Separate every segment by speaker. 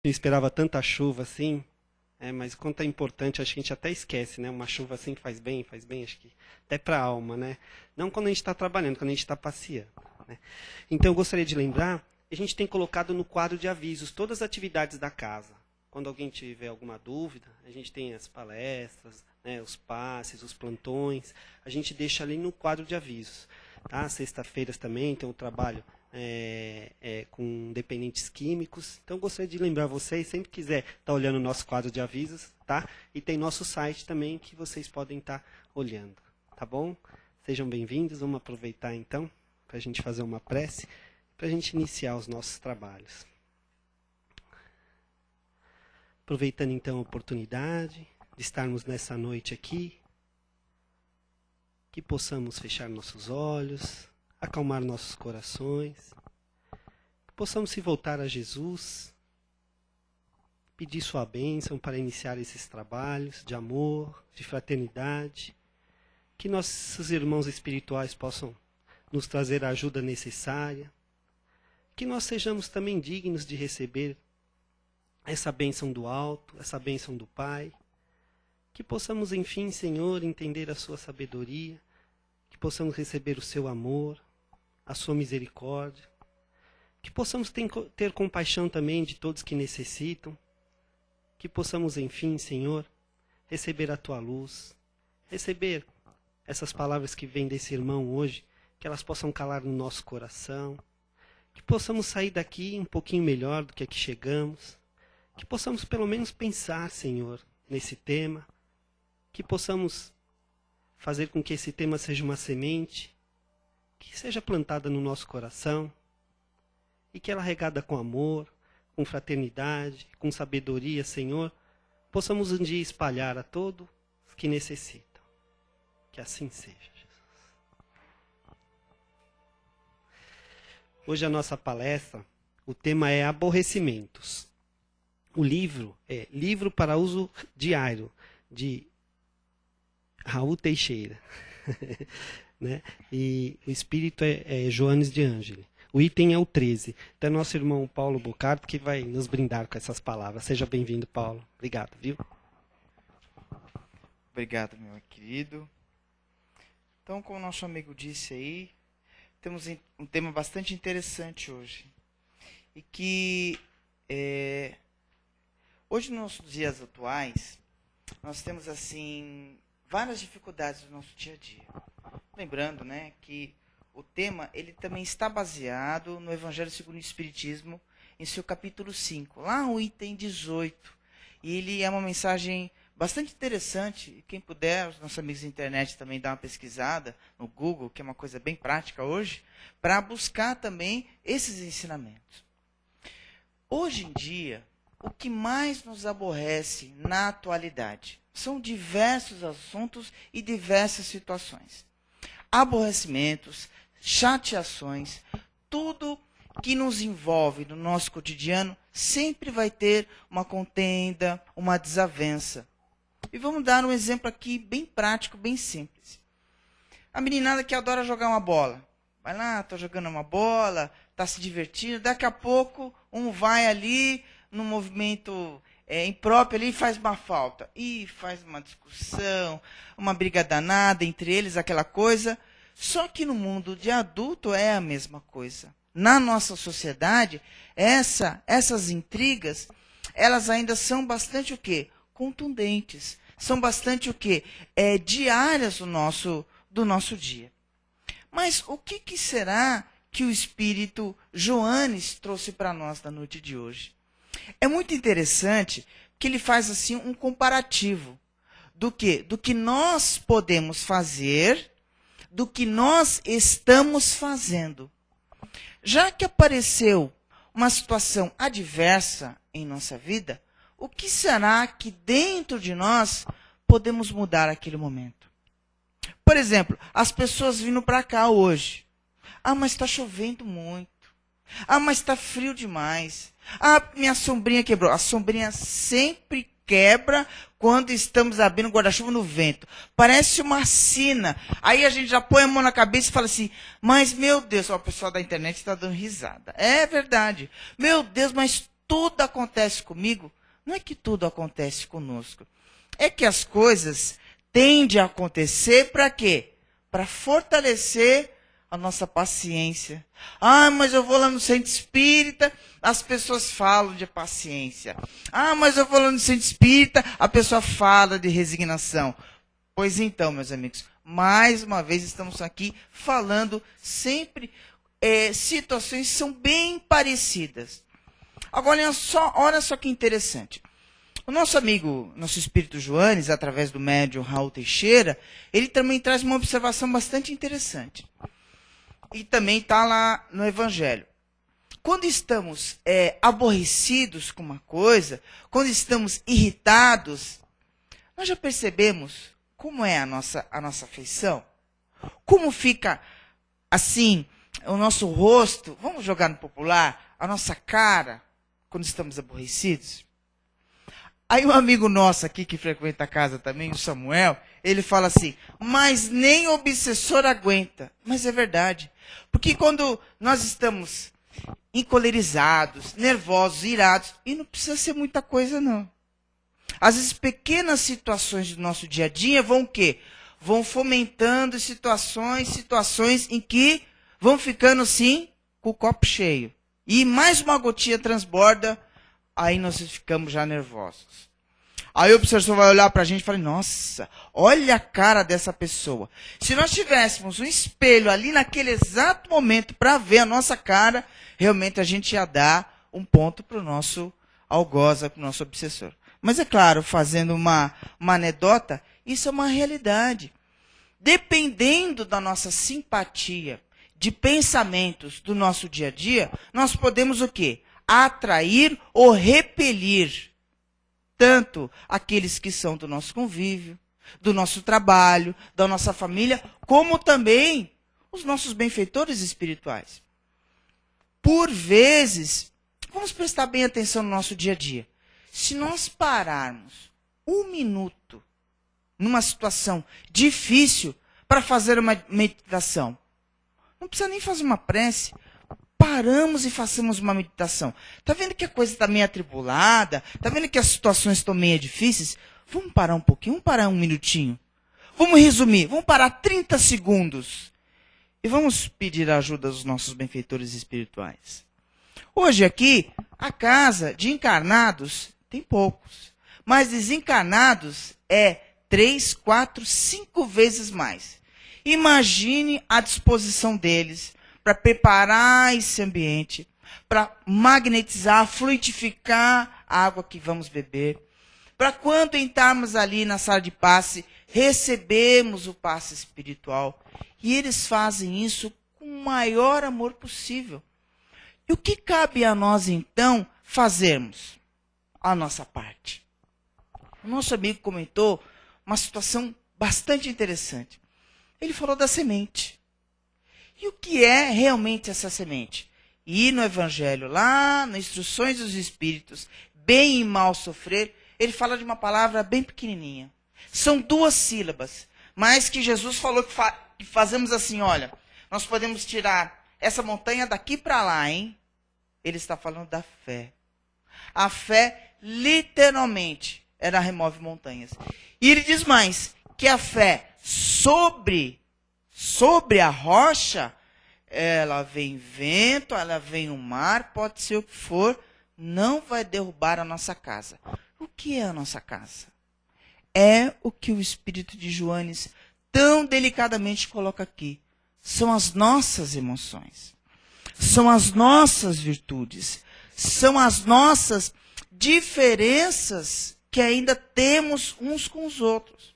Speaker 1: Eu esperava tanta chuva assim, mas quanto é importante, acho que a gente até esquece, né? Uma chuva assim faz bem, acho que até para a alma, né? Não quando a gente está trabalhando, quando a gente está passeando. Né? Então eu gostaria de lembrar, a gente tem colocado no quadro de avisos todas as atividades da casa. Quando alguém tiver alguma dúvida, a gente tem as palestras, né, os passes, os plantões, a gente deixa ali no quadro de avisos. Tá? Sexta-feiras também tem um trabalho com dependentes químicos. Então, gostaria de lembrar vocês, sempre quiser estar olhando o nosso quadro de avisos, tá? E tem nosso site também que vocês podem estar olhando, tá bom? Sejam bem-vindos, vamos aproveitar então para a gente fazer uma prece, para a gente iniciar os nossos trabalhos. Aproveitando então a oportunidade de estarmos nessa noite aqui, que possamos fechar nossos olhos, acalmar nossos corações, que possamos se voltar a Jesus, pedir sua bênção para iniciar esses trabalhos de amor, de fraternidade, que nossos irmãos espirituais possam nos trazer a ajuda necessária, que nós sejamos também dignos de receber essa bênção do alto, essa bênção do Pai, que possamos, enfim, Senhor, entender a sua sabedoria, que possamos receber o seu amor, a sua misericórdia, que possamos ter compaixão também de todos que necessitam, que possamos, enfim, Senhor, receber a tua luz, receber essas palavras que vêm desse irmão hoje, que elas possam calar no nosso coração, que possamos sair daqui um pouquinho melhor do que aqui chegamos, que possamos pelo menos pensar, Senhor, nesse tema, que possamos fazer com que esse tema seja uma semente, que seja plantada no nosso coração, e que ela regada com amor, com fraternidade, com sabedoria, Senhor, possamos um dia espalhar a todos que necessitam. Que assim seja, Jesus. Hoje a nossa palestra, o tema é aborrecimentos. O livro é Livro para Uso Diário, de Raul Teixeira. Né? E o espírito é Joanes de Ângeli. O item é o 13. Então, é nosso irmão Paulo Bocardo que vai nos brindar com essas palavras. Seja bem-vindo, Paulo. Obrigado, viu?
Speaker 2: Obrigado, meu querido. Então, como o nosso amigo disse aí, temos um tema bastante interessante hoje. E que hoje, nos nossos dias atuais, nós temos assim várias dificuldades do nosso dia a dia. Lembrando, né, que o tema ele também está baseado no Evangelho segundo o Espiritismo, em seu capítulo 5, lá no item 18. E ele é uma mensagem bastante interessante. Quem puder, os nossos amigos da internet também dá uma pesquisada no Google, que é uma coisa bem prática hoje, para buscar também esses ensinamentos. Hoje em dia, o que mais nos aborrece na atualidade são diversos assuntos e diversas situações. Aborrecimentos, chateações, tudo que nos envolve no nosso cotidiano sempre vai ter uma contenda, uma desavença. E vamos dar um exemplo aqui bem prático, bem simples. A meninada que adora jogar uma bola. Vai lá, está jogando uma bola, está se divertindo. Daqui a pouco, um vai ali no movimento impróprio ali e faz uma falta. E faz uma discussão, uma briga danada entre eles, aquela coisa. Só que no mundo de adulto é a mesma coisa. Na nossa sociedade, essas intrigas, elas ainda são bastante o quê? Contundentes. São bastante o quê? Diárias do nosso dia. Mas o que será que o Espírito Joanes trouxe para nós na noite de hoje? É muito interessante que ele faz assim um comparativo do quê? Do que nós podemos fazer, do que nós estamos fazendo. Já que apareceu uma situação adversa em nossa vida, o que será que dentro de nós podemos mudar naquele momento? Por exemplo, as pessoas vindo para cá hoje. Ah, mas está chovendo muito. Ah, mas está frio demais. Ah, minha sombrinha quebrou. A sombrinha sempre quebra quando estamos abrindo o guarda-chuva no vento. Parece uma sina. Aí a gente já põe a mão na cabeça e fala assim, mas meu Deus, o pessoal da internet está dando risada. É verdade. Meu Deus, mas tudo acontece comigo. Não é que tudo acontece conosco. É que as coisas tendem a acontecer para quê? Para fortalecer a nossa paciência. Ah, mas eu vou lá no centro espírita, as pessoas falam de paciência. Ah, mas eu vou lá no centro espírita, a pessoa fala de resignação. Pois então, meus amigos, mais uma vez estamos aqui falando sempre situações que são bem parecidas. Agora, olha só que interessante. O nosso amigo, nosso espírito Joanes, através do médium Raul Teixeira, ele também traz uma observação bastante interessante. E também está lá no Evangelho. Quando estamos aborrecidos com uma coisa, quando estamos irritados, nós já percebemos como é a nossa feição? Como fica, assim, o nosso rosto, vamos jogar no popular, a nossa cara, quando estamos aborrecidos? Aí um amigo nosso aqui, que frequenta a casa também, o Samuel, ele fala assim, mas nem o obsessor aguenta. Mas é verdade. Porque quando nós estamos encolerizados, nervosos, irados, e não precisa ser muita coisa, não. Às vezes, pequenas situações do nosso dia a dia vão o quê? Vão fomentando situações em que vão ficando, sim, com o copo cheio. E mais uma gotinha transborda, aí nós ficamos já nervosos. Aí o professor vai olhar para a gente e falar, nossa, olha a cara dessa pessoa. Se nós tivéssemos um espelho ali naquele exato momento para ver a nossa cara, realmente a gente ia dar um ponto para o nosso algoz, para o nosso obsessor. Mas é claro, fazendo uma anedota, isso é uma realidade. Dependendo da nossa simpatia, de pensamentos do nosso dia a dia, nós podemos o quê? Atrair ou repelir tanto aqueles que são do nosso convívio, do nosso trabalho, da nossa família, como também os nossos benfeitores espirituais. Por vezes, vamos prestar bem atenção no nosso dia a dia. Se nós pararmos um minuto numa situação difícil para fazer uma meditação, não precisa nem fazer uma prece, paramos e façamos uma meditação. Está vendo que a coisa está meio atribulada? Está vendo que as situações estão meio difíceis? Vamos parar um pouquinho, vamos parar um minutinho. Vamos resumir, vamos parar 30 segundos. E vamos pedir a ajuda dos nossos benfeitores espirituais. Hoje aqui, a casa de encarnados tem poucos. Mas desencarnados é 3, 4, 5 vezes mais. Imagine a disposição deles para preparar esse ambiente, para magnetizar, fluidificar a água que vamos beber, para quando entrarmos ali na sala de passe, recebemos o passe espiritual. E eles fazem isso com o maior amor possível. E o que cabe a nós, então, fazermos? A nossa parte. O nosso amigo comentou uma situação bastante interessante. Ele falou da semente. E o que é realmente essa semente? E no Evangelho, lá nas Instruções dos Espíritos, bem e mal sofrer, ele fala de uma palavra bem pequenininha. São 2 sílabas, mas que Jesus falou que fazemos assim, olha, nós podemos tirar essa montanha daqui para lá, hein? Ele está falando da fé. A fé, literalmente, ela remove montanhas. E ele diz mais, que a fé sobre a rocha, ela vem vento, ela vem o mar, pode ser o que for, não vai derrubar a nossa casa. O que é a nossa casa? É o que o Espírito de Joanes tão delicadamente coloca aqui. São as nossas emoções. São as nossas virtudes. São as nossas diferenças que ainda temos uns com os outros.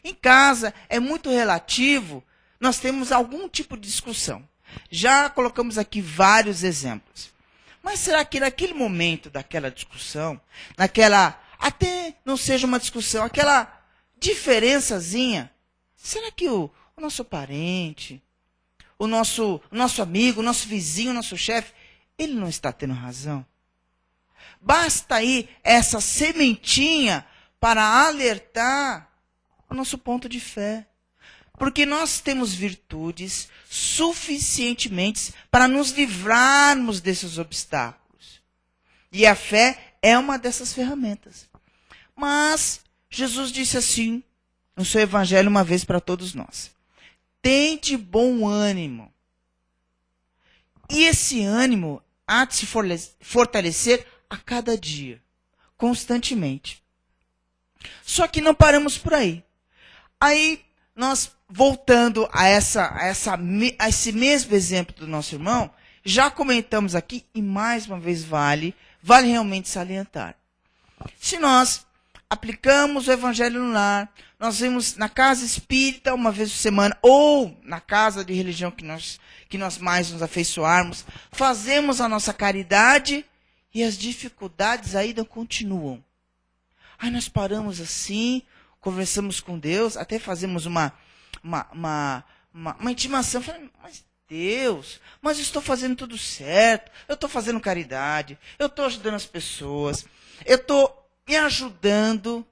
Speaker 2: Em casa é muito relativo, nós temos algum tipo de discussão. Já colocamos aqui vários exemplos. Mas será que naquele momento daquela discussão, até não seja uma discussão, aquela diferençazinha, será que o nosso parente, o nosso amigo, o nosso vizinho, o nosso chefe, ele não está tendo razão? Basta aí essa sementinha para alertar o nosso ponto de fé. Porque nós temos virtudes suficientemente para nos livrarmos desses obstáculos. E a fé é uma dessas ferramentas. Mas Jesus disse assim no seu evangelho uma vez para todos nós: tende bom ânimo. E esse ânimo há de se fortalecer a cada dia, constantemente. Só que não paramos por aí. Aí, nós, voltando a esse mesmo exemplo do nosso irmão, já comentamos aqui, e mais uma vez vale realmente salientar. Se nós aplicamos o evangelho no lar, nós vemos na casa espírita uma vez por semana, ou na casa de religião que nós mais nos afeiçoarmos, fazemos a nossa caridade e as dificuldades ainda continuam. Aí nós paramos assim, conversamos com Deus, até fazemos uma intimação. Falando, mas Deus, mas eu estou fazendo tudo certo, eu estou fazendo caridade, eu estou ajudando as pessoas, eu estou me ajudando,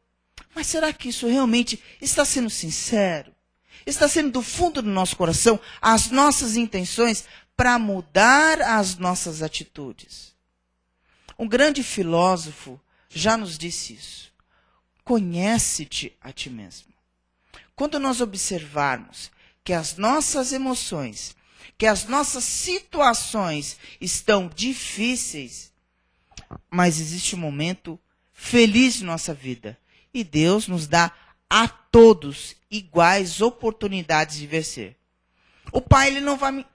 Speaker 2: mas será que isso realmente está sendo sincero? Está sendo do fundo do nosso coração as nossas intenções para mudar as nossas atitudes? Um grande filósofo já nos disse isso. Conhece-te a ti mesmo. Quando nós observarmos que as nossas emoções, que as nossas situações estão difíceis, mas existe um momento feliz de nossa vida. E Deus nos dá a todos iguais oportunidades de vencer. O Pai,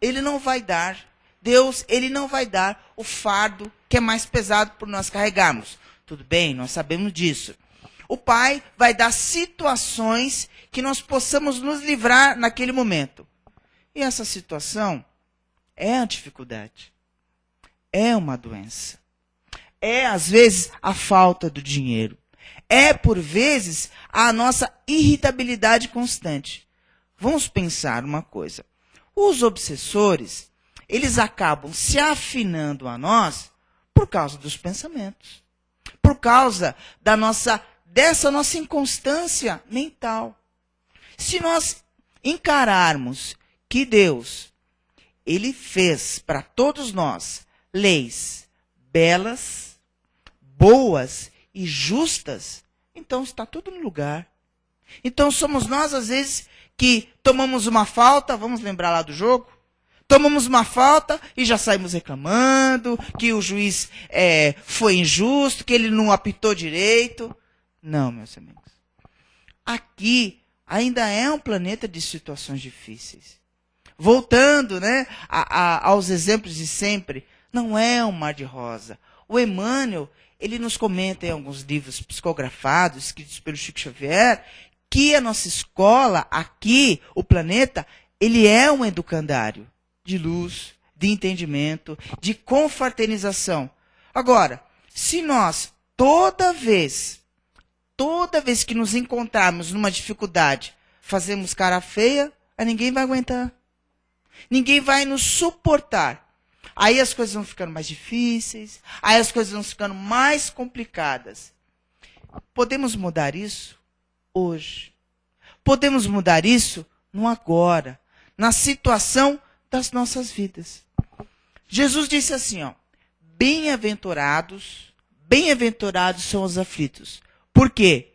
Speaker 2: ele não vai dar, Deus, ele não vai dar o fardo que é mais pesado por nós carregarmos. Tudo bem, nós sabemos disso. O Pai vai dar situações que nós possamos nos livrar naquele momento. E essa situação é a dificuldade. É uma doença. É, às vezes, a falta do dinheiro. É, por vezes, a nossa irritabilidade constante. Vamos pensar uma coisa. Os obsessores, eles acabam se afinando a nós por causa dos pensamentos. Por causa dessa nossa inconstância mental. Se nós encararmos que Deus, ele fez para todos nós leis belas, boas e justas, então está tudo no lugar. Então somos nós, às vezes, que tomamos uma falta, vamos lembrar lá do jogo? Tomamos uma falta e já saímos reclamando, que o juiz foi injusto, que ele não apitou direito. Não, meus amigos. Aqui ainda é um planeta de situações difíceis. Voltando, né, aos exemplos de sempre, não é um mar de rosa. O Emmanuel, ele nos comenta em alguns livros psicografados, escritos pelo Chico Xavier, que a nossa escola, aqui, o planeta, ele é um educandário de luz, de entendimento, de confraternização. Agora, se nós, toda vez que nos encontrarmos numa dificuldade, fazemos cara feia, aí ninguém vai aguentar. Ninguém vai nos suportar. Aí as coisas vão ficando mais difíceis, aí as coisas vão ficando mais complicadas. Podemos mudar isso hoje. Podemos mudar isso no agora, na situação das nossas vidas. Jesus disse assim, ó: bem-aventurados são os aflitos. Por quê?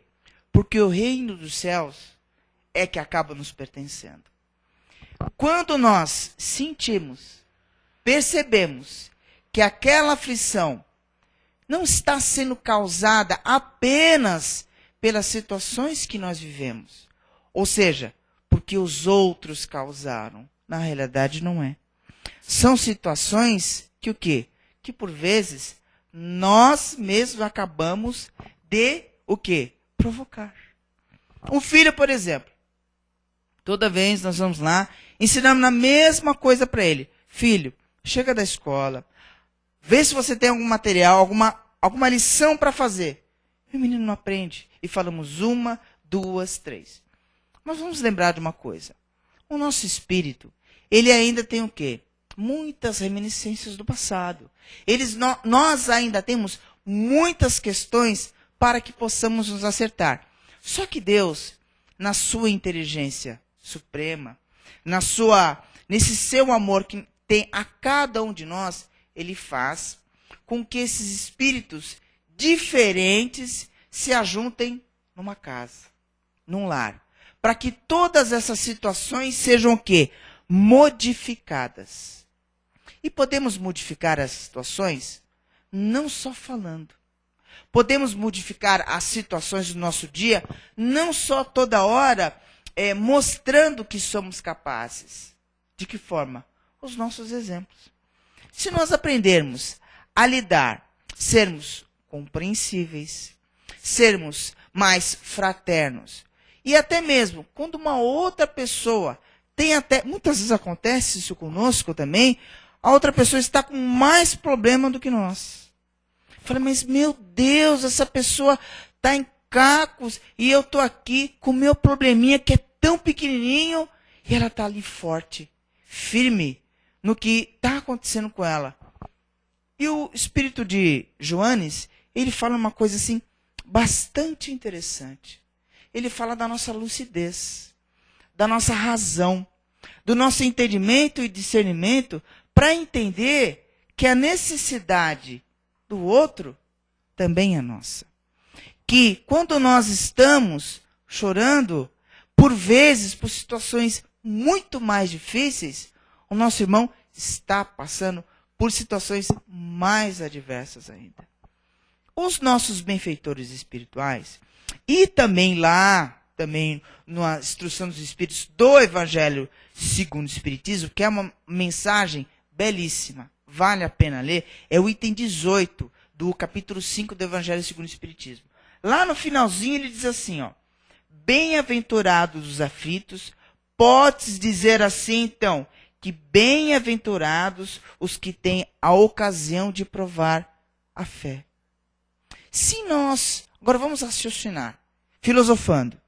Speaker 2: Porque o reino dos céus é que acaba nos pertencendo. Quando nós sentimos, percebemos que aquela aflição não está sendo causada apenas pelas situações que nós vivemos, ou seja, porque os outros causaram. Na realidade, não é. São situações que o quê? Que por vezes nós mesmos acabamos de o quê? Provocar. Um filho, por exemplo, toda vez nós vamos lá, ensinamos a mesma coisa para ele. Filho, chega da escola, vê se você tem algum material, alguma lição para fazer. E o menino não aprende. E falamos 1, 2, 3. Mas vamos lembrar de uma coisa. O nosso espírito, ele ainda tem o quê? Muitas reminiscências do passado. Nós ainda temos muitas questões para que possamos nos acertar. Só que Deus, na sua inteligência suprema, nesse seu amor que tem a cada um de nós, ele faz com que esses espíritos diferentes se ajuntem numa casa, num lar, para que todas essas situações sejam o quê? Modificadas. E podemos modificar as situações não só falando. Podemos modificar as situações do nosso dia não só toda hora mostrando que somos capazes. De que forma? Os nossos exemplos. Se nós aprendermos a lidar, sermos compreensíveis, sermos mais fraternos, e até mesmo quando uma outra pessoa muitas vezes acontece isso conosco também, a outra pessoa está com mais problema do que nós. Falei, mas meu Deus, essa pessoa está em cacos e eu estou aqui com o meu probleminha que é tão pequenininho e ela está ali forte, firme no que está acontecendo com ela. E o espírito de Joanes, ele fala uma coisa assim bastante interessante. Ele fala da nossa lucidez, da nossa razão, do nosso entendimento e discernimento para entender que a necessidade do outro também é nossa. Que quando nós estamos chorando, por vezes, por situações muito mais difíceis, o nosso irmão está passando por situações mais adversas ainda. Os nossos benfeitores espirituais, e também na instrução dos Espíritos do Evangelho segundo o Espiritismo, que é uma mensagem belíssima, vale a pena ler, é o item 18 do capítulo 5 do Evangelho segundo o Espiritismo. Lá no finalzinho ele diz assim, ó, bem-aventurados os aflitos, podes dizer assim então, que bem-aventurados os que têm a ocasião de provar a fé. Se nós, agora vamos raciocinar, filosofando,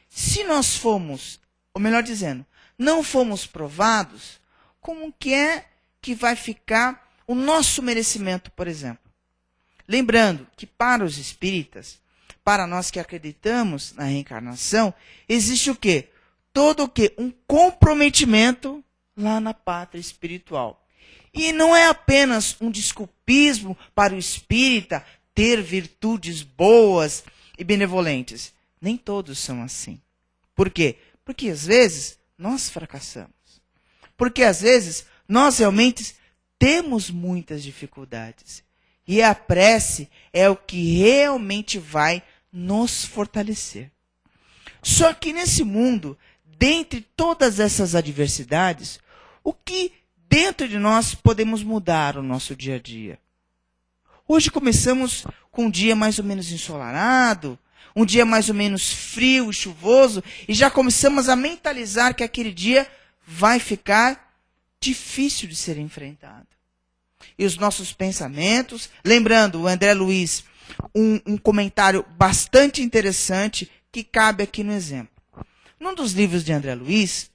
Speaker 2: se nós fomos, ou melhor dizendo, não fomos provados, como que é que vai ficar o nosso merecimento, por exemplo? Lembrando que para os espíritas, para nós que acreditamos na reencarnação, existe o quê? Todo o quê? Um comprometimento lá na pátria espiritual. E não é apenas um desculpismo para o espírita ter virtudes boas e benevolentes. Nem todos são assim. Por quê? Porque às vezes nós fracassamos. Porque às vezes nós realmente temos muitas dificuldades. E a prece é o que realmente vai nos fortalecer. Só que nesse mundo, dentre todas essas adversidades, o que dentro de nós podemos mudar o nosso dia a dia? Hoje começamos com um dia mais ou menos ensolarado, um dia mais ou menos frio e chuvoso, e já começamos a mentalizar que aquele dia vai ficar difícil de ser enfrentado. E os nossos pensamentos, lembrando o André Luiz, um comentário bastante interessante que cabe aqui no exemplo. Num dos livros de André Luiz,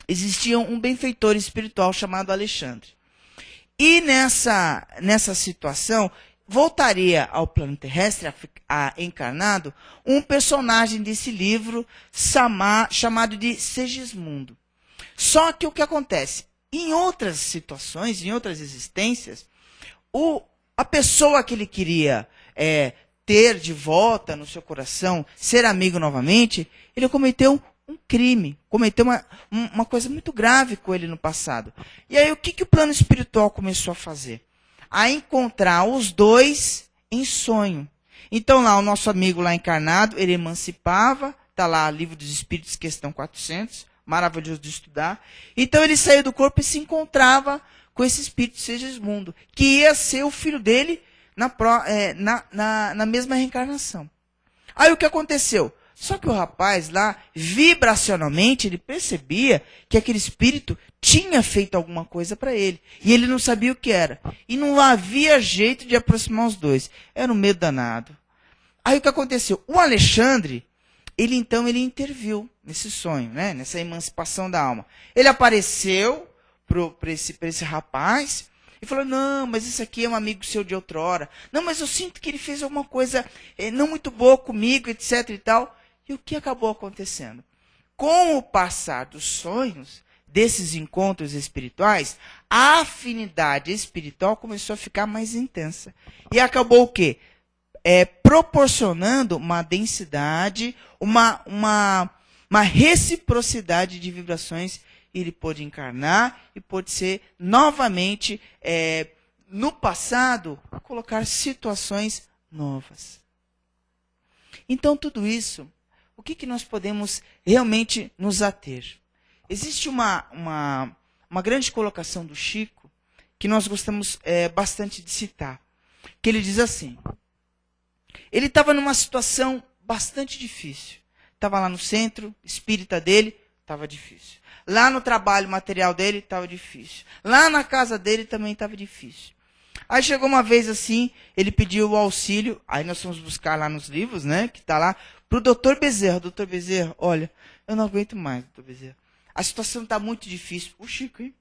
Speaker 2: existia um benfeitor espiritual chamado Alexandre. E nessa situação, voltaria ao plano terrestre, encarnado, um personagem desse livro chamado de Segismundo. Só que o que acontece? Em outras situações, em outras existências, a pessoa que ele queria ter de volta no seu coração, ser amigo novamente, ele cometeu um crime, cometeu uma coisa muito grave com ele no passado. E aí o que o plano espiritual começou a fazer? A encontrar os dois em sonho. Então lá o nosso amigo lá encarnado, ele emancipava, está lá Livro dos Espíritos, questão 400, maravilhoso de estudar. Então ele saiu do corpo e se encontrava com esse espírito Segismundo, que ia ser o filho dele na mesma reencarnação. Aí o que aconteceu? Só que o rapaz lá, vibracionalmente, ele percebia que aquele espírito tinha feito alguma coisa para ele. E ele não sabia o que era. E não havia jeito de aproximar os dois. Era um medo danado. Aí o que aconteceu? O Alexandre, ele interviu nesse sonho, né? Nessa emancipação da alma. Ele apareceu para esse rapaz e falou, não, mas esse aqui é um amigo seu de outrora. Não, mas eu sinto que ele fez alguma coisa não muito boa comigo, etc e tal. E o que acabou acontecendo? Com o passar dos sonhos, desses encontros espirituais, a afinidade espiritual começou a ficar mais intensa. E acabou o quê? Proporcionando uma densidade, uma reciprocidade de vibrações. Ele pôde encarnar e pôde ser novamente, no passado, colocar situações novas. Então, tudo isso, o que nós podemos realmente nos ater? Existe uma grande colocação do Chico, que nós gostamos bastante de citar, que ele diz assim, ele estava numa situação bastante difícil. Estava lá no centro espírita dele, estava difícil. Lá no trabalho material dele, estava difícil. Lá na casa dele também estava difícil. Aí chegou uma vez assim, ele pediu o auxílio, aí nós fomos buscar lá nos livros, né, que está lá, para o doutor Bezerra. Doutor Bezerra, olha, eu não aguento mais, doutor Bezerra. A situação está muito difícil. O Chico, hein?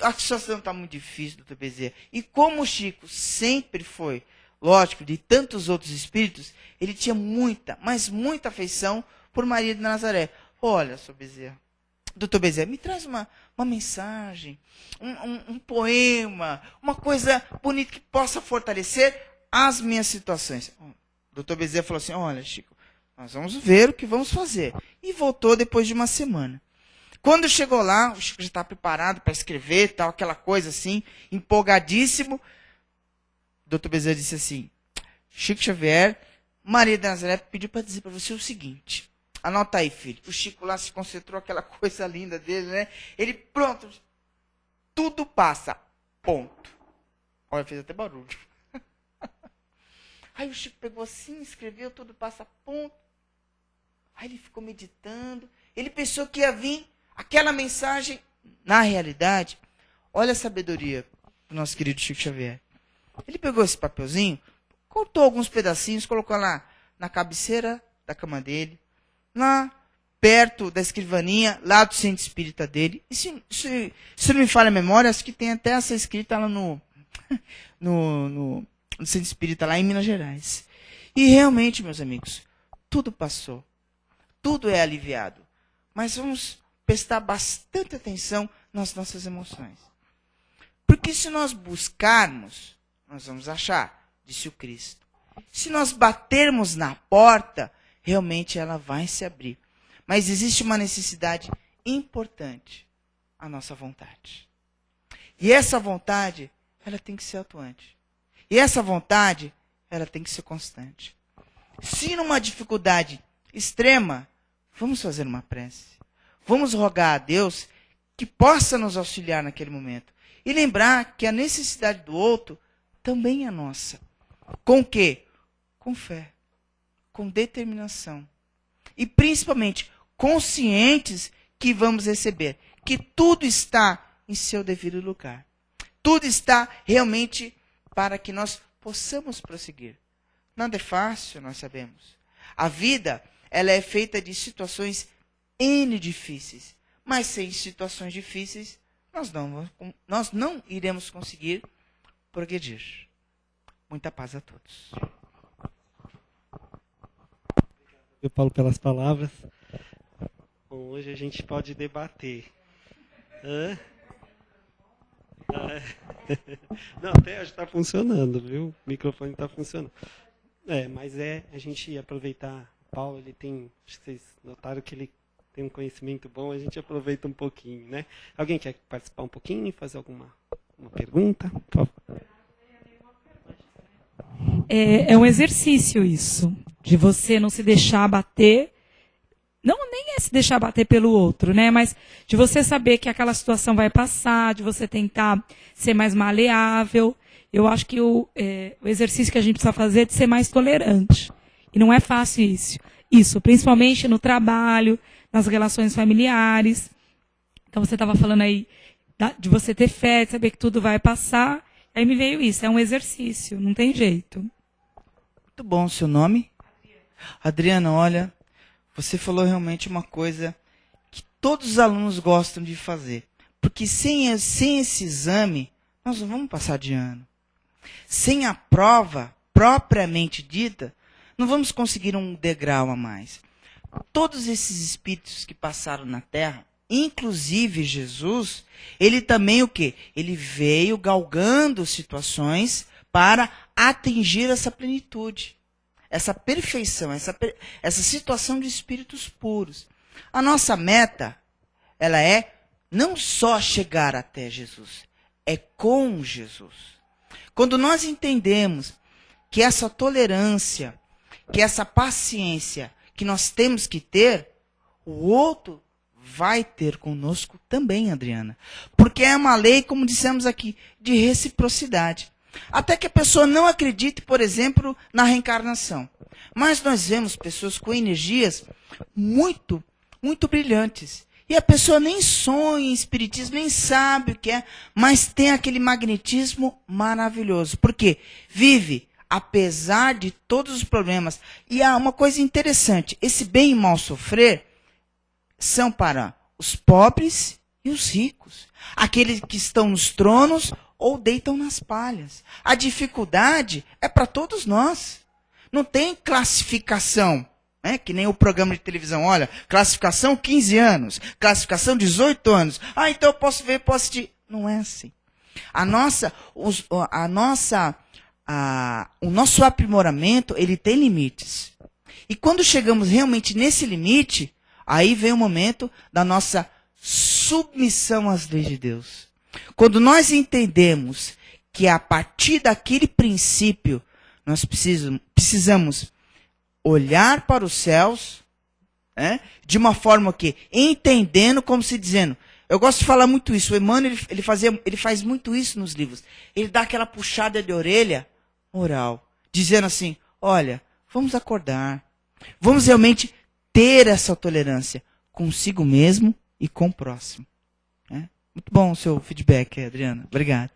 Speaker 2: A situação está muito difícil, doutor Bezerra. E como o Chico sempre foi, lógico, de tantos outros espíritos, ele tinha muita, mas muita afeição por Maria de Nazaré. Olha, senhor Bezerra, doutor Bezerra, me traz uma mensagem, um poema, uma coisa bonita que possa fortalecer as minhas situações. O doutor Bezerra falou assim, olha, Chico, nós vamos ver o que vamos fazer. E voltou depois de uma semana. Quando chegou lá, o Chico já estava preparado para escrever, tal, aquela coisa assim, empolgadíssimo. O doutor Bezerra disse assim, Chico Xavier, Maria de Nazaré pediu para dizer para você o seguinte, anota aí, filho. O Chico lá se concentrou, aquela coisa linda dele, né? Ele, pronto, tudo passa, ponto. Olha, fez até barulho. Aí o Chico pegou assim, escreveu, tudo passa, ponto. Aí ele ficou meditando. Ele pensou que ia vir aquela mensagem. Na realidade, olha a sabedoria do nosso querido Chico Xavier. Ele pegou esse papelzinho, cortou alguns pedacinhos, colocou lá na cabeceira da cama dele, lá perto da escrivaninha, lá do centro espírita dele. E se não me falha a memória, acho que tem até essa escrita lá no centro espírita, lá em Minas Gerais. E realmente, meus amigos, tudo passou. Tudo é aliviado. Mas vamos prestar bastante atenção nas nossas emoções. Porque se nós buscarmos, nós vamos achar, disse o Cristo. Se nós batermos na porta, realmente ela vai se abrir. Mas existe uma necessidade importante, a nossa vontade. E essa vontade, ela tem que ser atuante. E essa vontade, ela tem que ser constante. Se numa dificuldade extrema, vamos fazer uma prece. Vamos rogar a Deus que possa nos auxiliar naquele momento. E lembrar que a necessidade do outro também é nossa. Com o quê? Com fé. Com determinação. E principalmente conscientes que vamos receber. Que tudo está em seu devido lugar. Tudo está realmente para que nós possamos prosseguir. Nada é fácil, nós sabemos. A vida, ela é feita de situações N difíceis. Mas sem situações difíceis, nós não iremos conseguir progredir. Muita paz a todos.
Speaker 1: Eu, Paulo, pelas palavras. Bom, hoje a gente pode debater. Não, até hoje está funcionando, viu? O microfone está funcionando. Mas a gente aproveitar. O Paulo, ele tem. Acho que vocês notaram que ele tem um conhecimento bom, a gente aproveita um pouquinho, né? Alguém quer participar um pouquinho e fazer uma pergunta? Por favor.
Speaker 3: É um exercício isso, de você não se deixar abater, nem é se deixar abater pelo outro, né? Mas de você saber que aquela situação vai passar, de você tentar ser mais maleável. Eu acho que o exercício que a gente precisa fazer é de ser mais tolerante. E não é fácil isso, principalmente no trabalho, nas relações familiares. Então você estava falando aí de você ter fé, de saber que tudo vai passar. Aí me veio isso, é um exercício, não tem jeito.
Speaker 2: Muito bom, seu nome? Adriana, olha, você falou realmente uma coisa que todos os alunos gostam de fazer. Porque sem esse exame, nós não vamos passar de ano. Sem a prova propriamente dita, não vamos conseguir um degrau a mais. Todos esses espíritos que passaram na Terra, Inclusive, Jesus, ele também o quê? Ele veio galgando situações para atingir essa plenitude, essa perfeição, essa situação de espíritos puros. A nossa meta, ela é não só chegar até Jesus, é com Jesus. Quando nós entendemos que essa tolerância, que essa paciência que nós temos que ter, o outro vai ter conosco também, Adriana. Porque é uma lei, como dissemos aqui, de reciprocidade. Até que a pessoa não acredite, por exemplo, na reencarnação. Mas nós vemos pessoas com energias muito, muito brilhantes. E a pessoa nem sonha em espiritismo, nem sabe o que é, mas tem aquele magnetismo maravilhoso. Por quê? Vive, apesar de todos os problemas. E há uma coisa interessante, esse bem e mal sofrer são para os pobres e os ricos. Aqueles que estão nos tronos ou deitam nas palhas. A dificuldade é para todos nós. Não tem classificação. Que nem o programa de televisão, olha, classificação 15 anos, classificação 18 anos. Então eu posso ver, posso assistir. Não é assim. O nosso aprimoramento, ele tem limites. E quando chegamos realmente nesse limite, aí vem o momento da nossa submissão às leis de Deus. Quando nós entendemos que a partir daquele princípio, nós precisamos olhar para os céus, de uma forma que entendendo, como se dizendo, eu gosto de falar muito isso, o Emmanuel ele faz muito isso nos livros, ele dá aquela puxada de orelha moral, dizendo assim, olha, vamos acordar, vamos realmente ter essa tolerância consigo mesmo e com o próximo. Muito bom o seu feedback, Adriana, obrigado.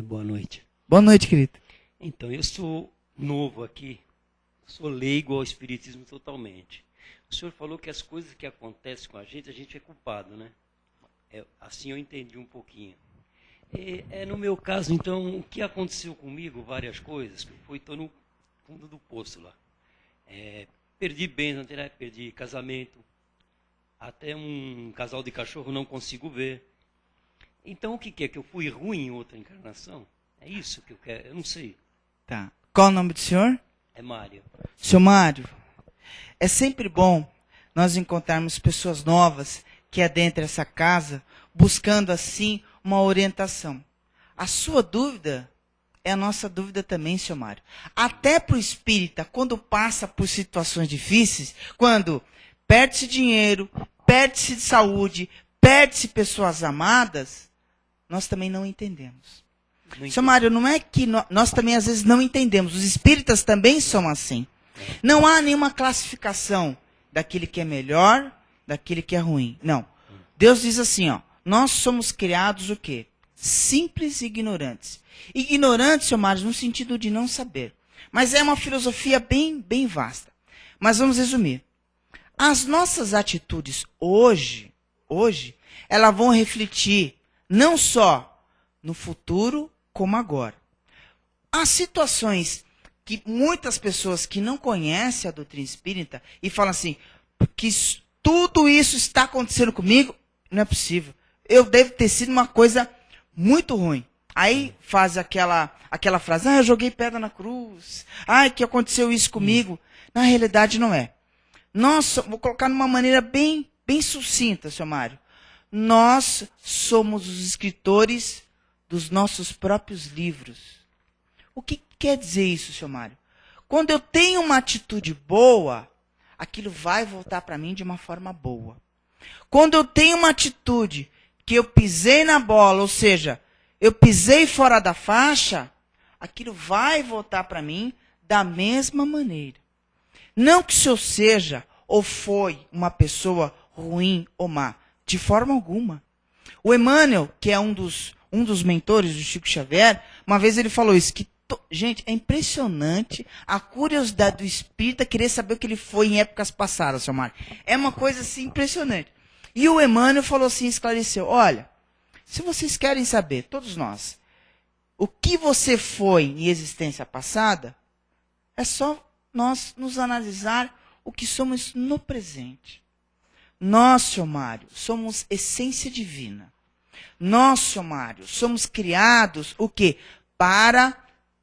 Speaker 4: Boa noite.
Speaker 2: Boa noite, querido.
Speaker 4: Então, eu sou novo aqui, sou leigo ao espiritismo totalmente. O senhor falou que as coisas que acontecem com a gente é culpado, né? Assim eu entendi um pouquinho. No meu caso, então, o que aconteceu comigo, várias coisas, estou no fundo do poço lá. Perdi bens, perdi casamento, até um casal de cachorro não consigo ver. Então, o que é? Que eu fui ruim em outra encarnação? É isso que eu quero? Eu não sei.
Speaker 2: Tá. Qual o nome do senhor?
Speaker 4: É Mário.
Speaker 2: Seu Mário, é sempre bom nós encontrarmos pessoas novas que adentram essa casa, buscando assim uma orientação. A sua dúvida é a nossa dúvida também, seu Mário. Até para o espírita, quando passa por situações difíceis, quando perde-se dinheiro, perde-se saúde, perde-se pessoas amadas, nós também não entendemos. Seu Mário, não é que nós também às vezes não entendemos. Os espíritas também são assim. Não há nenhuma classificação daquele que é melhor, daquele que é ruim. Não. Deus diz assim, nós somos criados o quê? Simples e ignorantes. Ignorantes, seu Mário, no sentido de não saber. Mas é uma filosofia bem, bem vasta. Mas vamos resumir. As nossas atitudes hoje, elas vão refletir não só no futuro, como agora. Há situações que muitas pessoas que não conhecem a doutrina espírita e falam assim, que tudo isso está acontecendo comigo, não é possível. Eu devo ter sido uma coisa muito ruim. Aí faz aquela frase, eu joguei pedra na cruz, que aconteceu isso comigo. Na realidade não é. Vou colocar de uma maneira bem, bem sucinta, seu Mário. Nós somos os escritores dos nossos próprios livros. O que quer dizer isso, seu Mário? Quando eu tenho uma atitude boa, aquilo vai voltar para mim de uma forma boa. Quando eu tenho uma atitude que eu pisei na bola, ou seja, eu pisei fora da faixa, aquilo vai voltar para mim da mesma maneira. Não que o senhor seja ou foi uma pessoa ruim ou má, de forma alguma. O Emmanuel, que é um dos mentores do Chico Xavier, uma vez ele falou isso, gente, é impressionante a curiosidade do espírita querer saber o que ele foi em épocas passadas, seu Mário. É uma coisa assim impressionante. E o Emmanuel falou assim, esclareceu, olha, se vocês querem saber, todos nós, o que você foi em existência passada, é só nós nos analisar o que somos no presente. Nós, seu Mário, somos essência divina. Nós, seu Mário, somos criados o quê? Para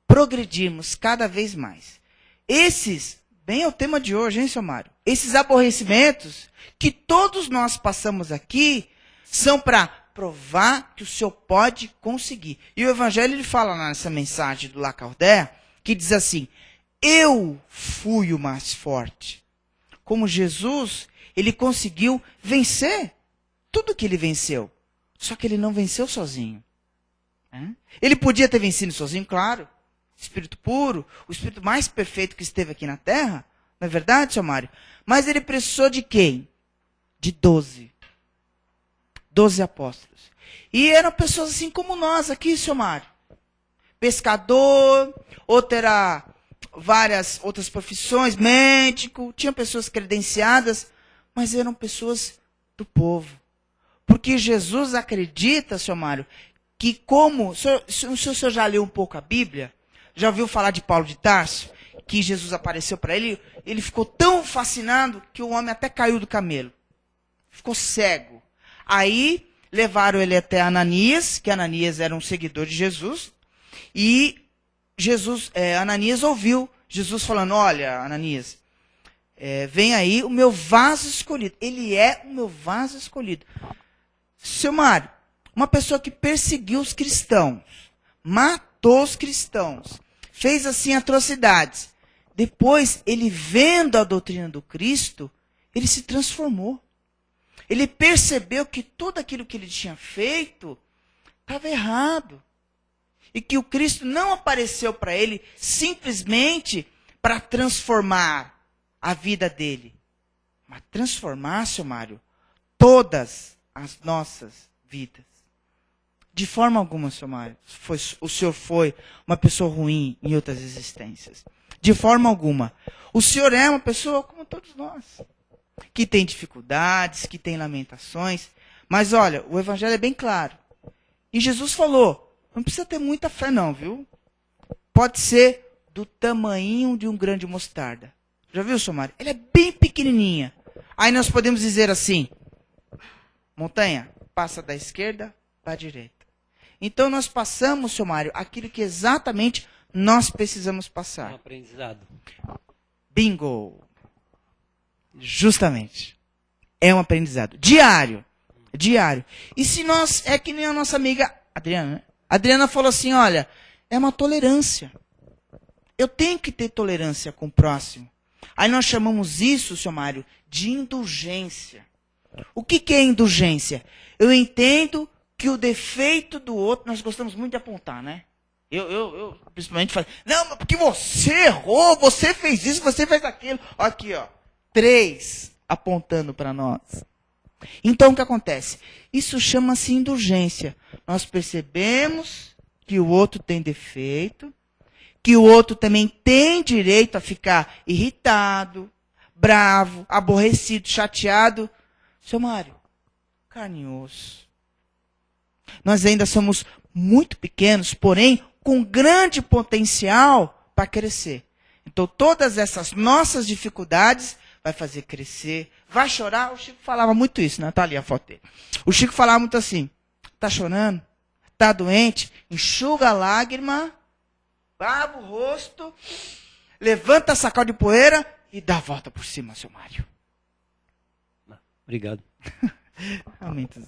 Speaker 2: progredirmos cada vez mais. Esses, bem é o tema de hoje, hein, seu Mário? Esses aborrecimentos que todos nós passamos aqui são para provar que o senhor pode conseguir. E o Evangelho ele fala nessa mensagem do Lacordaire, que diz assim, eu fui o mais forte. Como Jesus, ele conseguiu vencer tudo que ele venceu. Só que ele não venceu sozinho. Ele podia ter vencido sozinho, claro. Espírito puro, o espírito mais perfeito que esteve aqui na Terra. Não é verdade, seu Mário? Mas ele precisou de quem? De 12. 12 apóstolos. E eram pessoas assim como nós aqui, seu Mário. Pescador, outro era várias outras profissões, médico, tinham pessoas credenciadas, mas eram pessoas do povo. Porque Jesus acredita, seu Mário, que como... O senhor já leu um pouco a Bíblia? Já ouviu falar de Paulo de Tarso? Que Jesus apareceu para ele, ele ficou tão fascinado que o homem até caiu do camelo. Ficou cego. Aí levaram ele até Ananias, que Ananias era um seguidor de Jesus, e Ananias ouviu Jesus falando, olha, Ananias, vem aí o meu vaso escolhido. Ele é o meu vaso escolhido. Seu Mário, uma pessoa que perseguiu os cristãos, matou os cristãos, fez assim atrocidades. Depois, ele vendo a doutrina do Cristo, ele se transformou. Ele percebeu que tudo aquilo que ele tinha feito estava errado. E que o Cristo não apareceu para ele simplesmente para transformar a vida dele. Mas transformar, seu Mário, todas as nossas vidas. De forma alguma, seu Mário, o senhor foi uma pessoa ruim em outras existências. De forma alguma. O senhor é uma pessoa como todos nós. Que tem dificuldades, que tem lamentações. Mas olha, o Evangelho é bem claro. E Jesus falou, não precisa ter muita fé não, viu? Pode ser do tamanho de um grão de mostarda. Já viu, seu Mário? Ela é bem pequenininha. Aí nós podemos dizer assim, montanha, passa da esquerda para a direita. Então nós passamos, seu Mário, aquilo que exatamente nós precisamos passar.
Speaker 4: Um aprendizado.
Speaker 2: Bingo! Justamente. É um aprendizado. Diário. Diário. E se nós, é que nem a nossa amiga Adriana, né? Adriana falou assim, olha, é uma tolerância. Eu tenho que ter tolerância com o próximo. Aí nós chamamos isso, seu Mário, de indulgência. O que é indulgência? Eu entendo que o defeito do outro, nós gostamos muito de apontar, né? Eu principalmente falo, não, porque você errou, você fez isso, você fez aquilo. Aqui, ó, 3 apontando para nós. Então, o que acontece? Isso chama-se indulgência. Nós percebemos que o outro tem defeito, que o outro também tem direito a ficar irritado, bravo, aborrecido, chateado. Seu Mário, carne e osso. Nós ainda somos muito pequenos, porém, com grande potencial para crescer. Então, todas essas nossas dificuldades vai fazer crescer, vai chorar. O Chico falava muito isso, né? Tá ali a foto dele. O Chico falava muito assim, tá chorando? Tá doente? Enxuga a lágrima, lava o rosto, levanta a sacal de poeira e dá a volta por cima, seu Mário.
Speaker 4: Obrigado.
Speaker 2: Aumenta.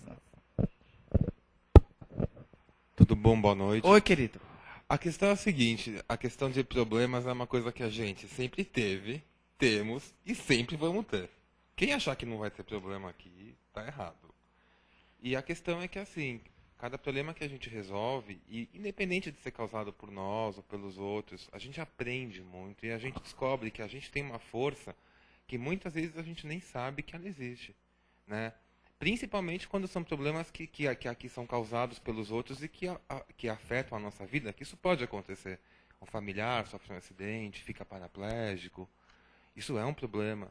Speaker 5: Tudo bom? Boa noite.
Speaker 2: Oi, querido.
Speaker 5: A questão é a seguinte, a questão de problemas é uma coisa que a gente sempre teve, temos e sempre vamos ter. Quem achar que não vai ter problema aqui, está errado. E a questão é que, assim, cada problema que a gente resolve, e independente de ser causado por nós ou pelos outros, a gente aprende muito e a gente descobre que a gente tem uma força que muitas vezes a gente nem sabe que ela existe, né? Principalmente quando são problemas que aqui são causados pelos outros e que afetam a nossa vida, que isso pode acontecer. Um familiar sofre um acidente, fica paraplégico. Isso é um problema.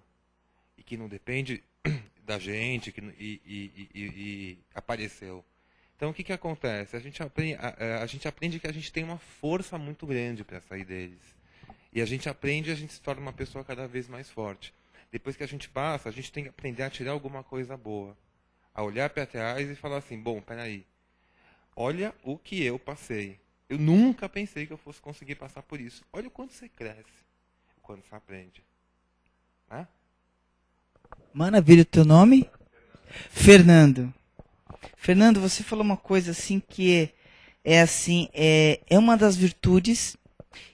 Speaker 5: E que não depende da gente e apareceu. Então, o que acontece? A gente aprende que a gente tem uma força muito grande para sair deles. E a gente aprende e a gente se torna uma pessoa cada vez mais forte. Depois que a gente passa, a gente tem que aprender a tirar alguma coisa boa. A olhar para trás e falar assim, bom, peraí, olha o que eu passei. Eu nunca pensei que eu fosse conseguir passar por isso. Olha o quanto você cresce, o quanto você aprende. Né?
Speaker 2: Maravilha, o teu nome? Fernando. Fernando, você falou uma coisa assim que é uma das virtudes.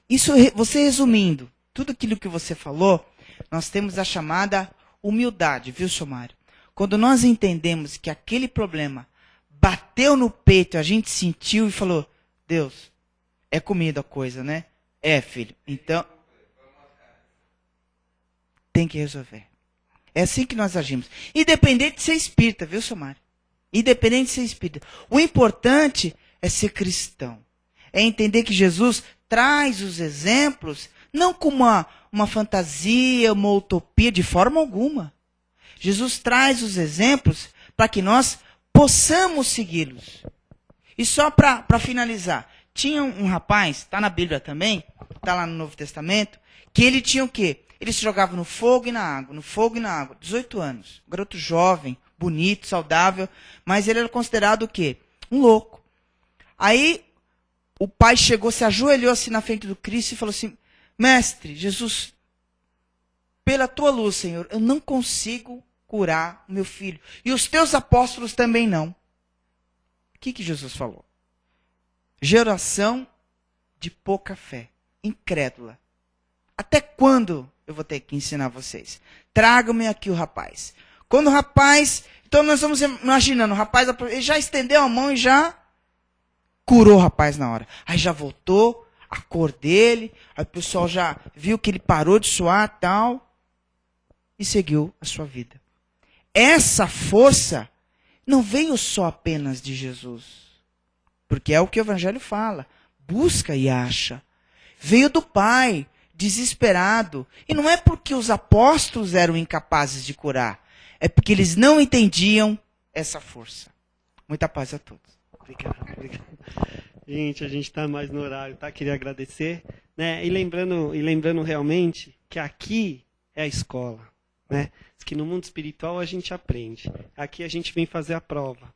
Speaker 2: Isso, você resumindo, tudo aquilo que você falou, nós temos a chamada humildade, viu, Somário? Quando nós entendemos que aquele problema bateu no peito, a gente sentiu e falou, Deus, é comigo a coisa, né? É, filho. Então, tem que resolver. É assim que nós agimos. Independente de ser espírita, viu, Somário? Independente de ser espírita. O importante é ser cristão. É entender que Jesus traz os exemplos, não como uma fantasia, uma utopia, de forma alguma. Jesus traz os exemplos para que nós possamos segui-los. E só para finalizar, tinha um rapaz, está na Bíblia também, está lá no Novo Testamento, que ele tinha o quê? Ele se jogava no fogo e na água, no fogo e na água. 18 anos. Um garoto jovem, bonito, saudável, mas ele era considerado o quê? Um louco. Aí o pai chegou, se ajoelhou assim na frente do Cristo e falou assim, Mestre, Jesus, pela tua luz, Senhor, eu não consigo curar o meu filho. E os teus apóstolos também não. O que Jesus falou? Geração de pouca fé, incrédula. Até quando eu vou ter que ensinar vocês? Tragam-me aqui o rapaz. Quando o rapaz... Então nós estamos imaginando, o rapaz ele já estendeu a mão e já curou o rapaz na hora. Aí já voltou a cor dele, aí o pessoal já viu que ele parou de suar e tal, e seguiu a sua vida. Essa força não veio só apenas de Jesus. Porque é o que o Evangelho fala. Busca e acha. Veio do Pai, desesperado. E não é porque os apóstolos eram incapazes de curar. É porque eles não entendiam essa força. Muita paz a todos.
Speaker 1: Obrigado. Gente, a gente está mais no horário, tá? Queria agradecer. Né? E lembrando realmente que aqui é a escola. Né? Que no mundo espiritual a gente aprende. Aqui a gente vem fazer a prova.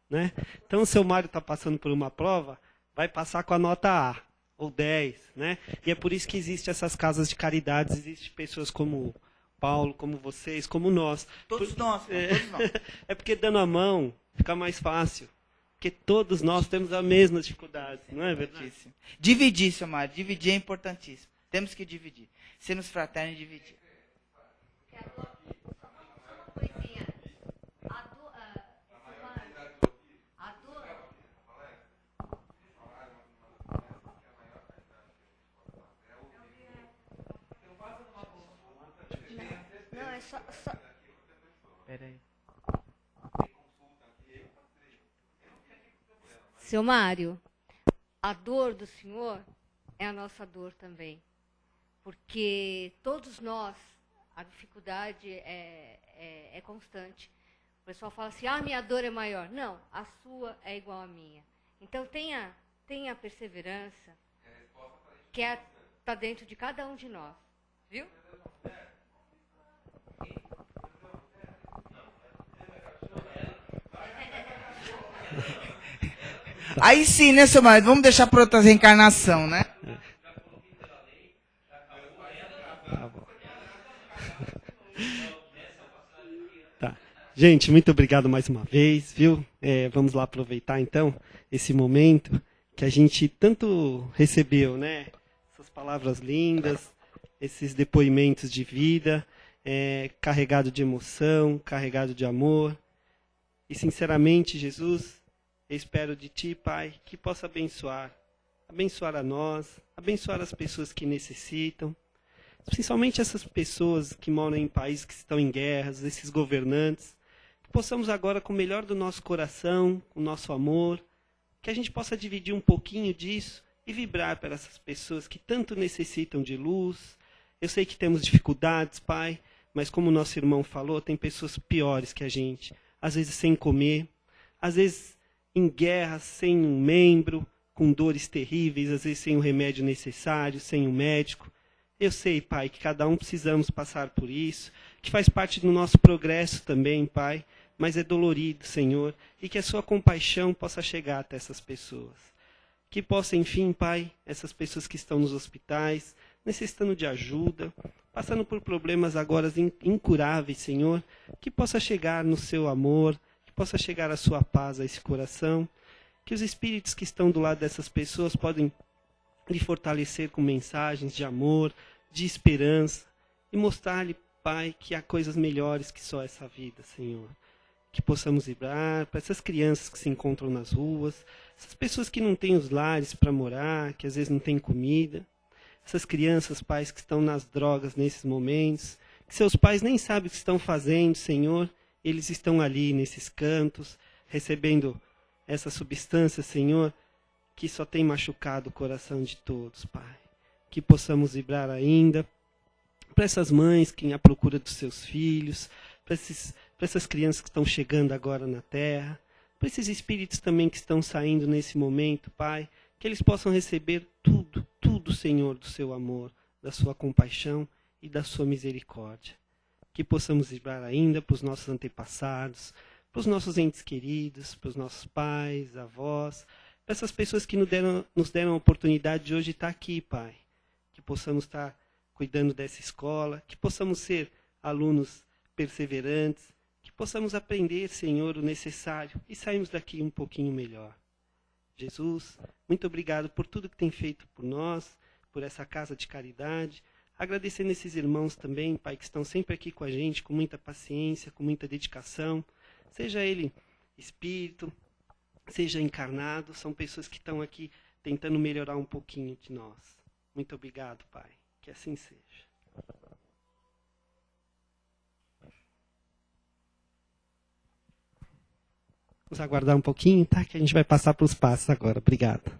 Speaker 1: Né? Então, o seu Mário está passando por uma prova, vai passar com a nota A, ou 10. Né? E é por isso que existem essas casas de caridade, existem pessoas como Paulo, como vocês, como nós.
Speaker 2: Todos nós.
Speaker 1: É porque dando a mão fica mais fácil. Porque todos nós temos a mesma dificuldade, não é verdade?
Speaker 2: Dividir, seu Mário, dividir é importantíssimo. Temos que dividir. Sermos fraternos e dividir.
Speaker 6: Não, é só...
Speaker 2: Peraí.
Speaker 6: Seu Mário, a dor do senhor é a nossa dor também. Porque todos nós, a dificuldade é constante. O pessoal fala assim, minha dor é maior. Não, a sua é igual à minha. Então tenha perseverança, que está dentro de cada um de nós. Viu?
Speaker 2: Aí sim, né, seu marido? Vamos deixar para outra reencarnação, né?
Speaker 1: Tá bom. Tá. Gente, muito obrigado mais uma vez, viu? Vamos lá aproveitar, então, esse momento que a gente tanto recebeu, né? Essas palavras lindas, esses depoimentos de vida, carregado de emoção, carregado de amor. E, sinceramente, Jesus, eu espero de Ti, Pai, que possa abençoar a nós, abençoar as pessoas que necessitam, principalmente essas pessoas que moram em países que estão em guerras, esses governantes, que possamos agora, com o melhor do nosso coração, com o nosso amor, que a gente possa dividir um pouquinho disso e vibrar para essas pessoas que tanto necessitam de luz. Eu sei que temos dificuldades, Pai, mas como o nosso irmão falou, tem pessoas piores que a gente, às vezes sem comer, às vezes em guerra, sem um membro, com dores terríveis, às vezes sem o remédio necessário, sem um médico. Eu sei, Pai, que cada um precisamos passar por isso, que faz parte do nosso progresso também, Pai, mas é dolorido, Senhor, e que a sua compaixão possa chegar até essas pessoas. Que possa, enfim, Pai, essas pessoas que estão nos hospitais, necessitando de ajuda, passando por problemas agora incuráveis, Senhor, que possa chegar no seu amor, que possa chegar a sua paz a esse coração, que os espíritos que estão do lado dessas pessoas podem lhe fortalecer com mensagens de amor, de esperança, e mostrar-lhe, Pai, que há coisas melhores que só essa vida, Senhor. Que possamos vibrar para essas crianças que se encontram nas ruas, essas pessoas que não têm os lares para morar, que às vezes não têm comida, essas crianças, pais, que estão nas drogas nesses momentos, que seus pais nem sabem o que estão fazendo, Senhor, eles estão ali nesses cantos, recebendo essa substância, Senhor, que só tem machucado o coração de todos, Pai. Que possamos vibrar ainda para essas mães que à procura dos seus filhos, para essas crianças que estão chegando agora na Terra, para esses espíritos também que estão saindo nesse momento, Pai, que eles possam receber tudo, tudo, Senhor, do seu amor, da sua compaixão e da sua misericórdia. Que possamos vibrar ainda para os nossos antepassados, para os nossos entes queridos, para os nossos pais, avós, para essas pessoas que nos deram a oportunidade de hoje estar aqui, Pai. Que possamos estar cuidando dessa escola, que possamos ser alunos perseverantes, que possamos aprender, Senhor, o necessário e sairmos daqui um pouquinho melhor. Jesus, muito obrigado por tudo que tem feito por nós, por essa casa de caridade. Agradecendo esses irmãos também, Pai, que estão sempre aqui com a gente, com muita paciência, com muita dedicação. Seja ele espírito, seja encarnado, são pessoas que estão aqui tentando melhorar um pouquinho de nós. Muito obrigado, Pai. Que assim seja. Vamos aguardar um pouquinho, tá? Que a gente vai passar para os passos agora. Obrigado.